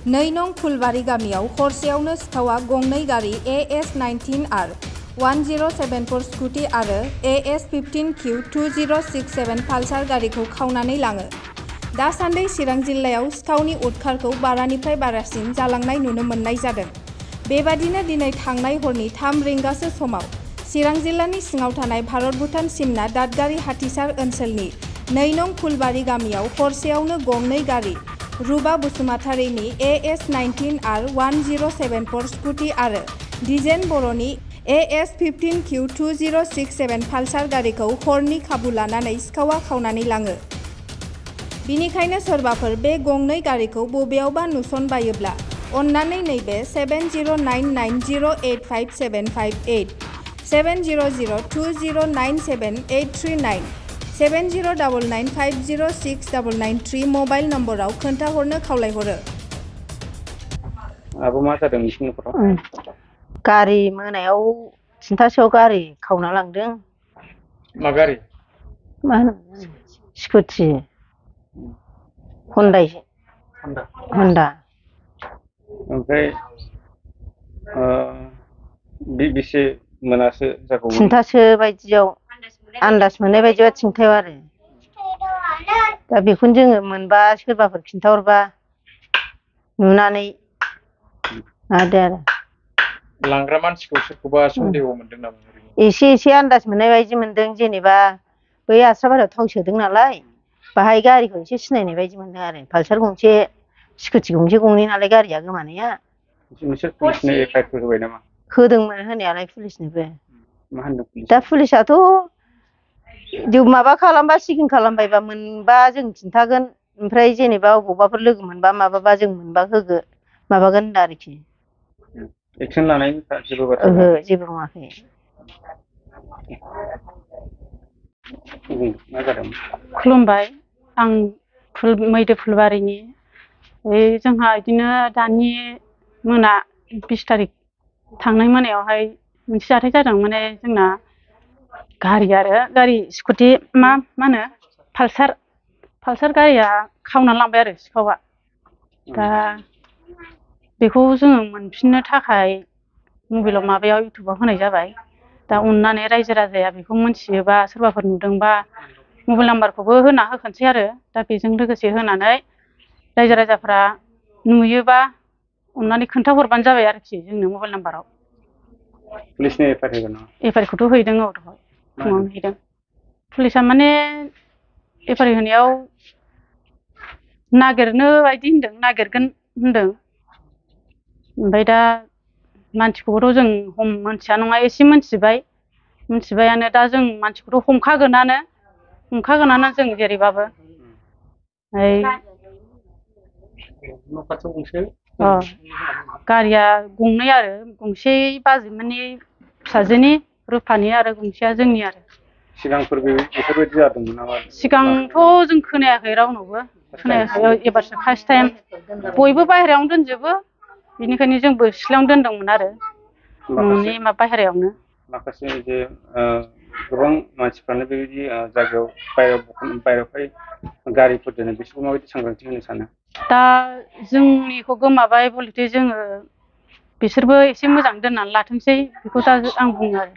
9 नं फुलबारि गामियाव हरसेयावनो सिखावा गंनै गारि AS19R 1074 स्कुटि आरो AS15Q 2067 पालसार गारिखौ खावनानै लाङो। दासान्दि चिरां जिल्लायाव सिखावनि उदखारखौ बारानिफ्राय बारासिन जालांनाय नुनो मोननाय जादों। बेबादिनो दिनै थांनाय हरनि 3 रिंगासो समाव चिरां जिल्लानि सिङाव थानाय भारत-भुटान सिमना दादगारि हाथिसार ओनसोलनि 9 नं फुलबारि गामियाव हरसेयावनो गंनै गारि रुबा बसुमतारीनि AS19R 1074 स्कुटि आरो दिजेन बर'नि AS15Q 2067 पालसार गारिखौ हरनि खाबु लानानै सिखावा खावनानै लाङो। बिनिखायनो सोरबाफोर बे गंनै गारिखौ बबेयावबा नुसनबायोब्ला अन्नानै नैबे 7099085758 7002097839 7099506993 मबाइल नम्बराव खोन्थाहरनो खावलायहरो। आबो मा जादों नोंसिनि न'खराव? गारि मोनायाव 3थासोआव गारि खावना लांदों। मा गारि? मा होनो स्कुटि हन्डा। ओमफ्राय बेसे मोनासो जागौमोन? 3थासो बायदियाव आन्दाज मोननाय बायदिबा 3थायाव आरो दा बेखौनो जोङो मोनबा सोरबाफोर खिन्थाहरबा नुनानै मादो आरो। लांग्रा मानसिखौ सोरखौबा सन्देह मोनदों नामा? एसे आन्दाज मोननाय बायदि मोनदों। जेनेबा बै आस्राबारियाव थाव सोदों नालाय बाहाय गारिखौ एसे सिनायनाय बायदि मोनदों आरो। पालसार गंसे स्कुटि गंसे गंनै नालाय गारिया गोमानाया। नोंसोर पुलिसनो एफआइआर होबाय नामा? होदोंमोन होनायालाय पुलिसनोबो। मा होनदों पुलिस? दा पुलिसाथ' माबा खालामबा चेकिं खालामबायबा मोनबा जों खिन्थागोन। ओमफ्राय जेनेबा अबावबाफोर लोगो मोनबा माबाबा जों मोनबा माबागोन होनदों आरोखि। एक्सन लानायनि जेबो बाथ्रा? ओहो, जेबो बुङाखै। मा जादों? खुलुमबाय, आं मैदो फुलबारिनि। जोंहा बिदिनो दानि मोना 20 थारिख थांनाय मोनायावहाय मोनसे जाथाय जादों। माने जोंना गारि स्कुटि मा होनो पालसार गारिया खावनानै लांबाय आरो सिखावा। दा बेखौ जोङो मोनफिननो थाखाय मबाइलाव माबायाव इउटुबाव होनाय जाबाय। दा अननानै रायजो राजाया बेखौ मोनथियोबा सोरबाफोर नुदोंबा मबाइल नाम्बारखौबो होना होखानोसै आरो। दा बेजों लोगोसे होनानै रायजो राजाफ्रा नुयोबा अननानै खोन्थाहरबानो जाबाय आरोखि जोंनो मबाइल नाम्बाराव। पुलिसनो एफआइआर होगोन नामा? एफआइआरखौथ' हैदों, औ दहाय फुङावनो हैदों। पुलिसा माने एफआइआर होनायाव नागिरनो बायदि होनदों, नागिरगोन होनदों। ओमफ्राय दा मानसिखौबोथ' जों मोनथिया नङा एसे मोनथिबायानो। दा जों मानसिखौथ' हमखागोनानो जों जेरैबाबो। गारिया गंनै आरो, गंसे बाजैमोननि फिसाजोनि रुफानि आरो गंसेया जोंनि आरो। सिगांफोर बेफोरबायदि जादोंमोन नामा? सिगांथ' जों खोनायाखै, रावनावबो खोनायाखै। एबारसो फार्स्ट टाइम। बयबो बाहेरायावनो दोनजोबो, बेनिखायनो जोंबो सिथ्लायावनो दोनदोंमोन आरो न'नि बाहेरायावनो। माखासे जे गोबां मानसिफ्रानो बेबायदि जायगायाव बायहेरायावहाय गारिफोर दोनो, बिसोरखौ माबायदि सांग्रांथि होनो सानो? दा जोंनिखौ गोमाबाय बलथे जोङो बिसोरबो एसे मोजां दोननानै लाथोंसै, बेखौ दा आं बुङो आरो।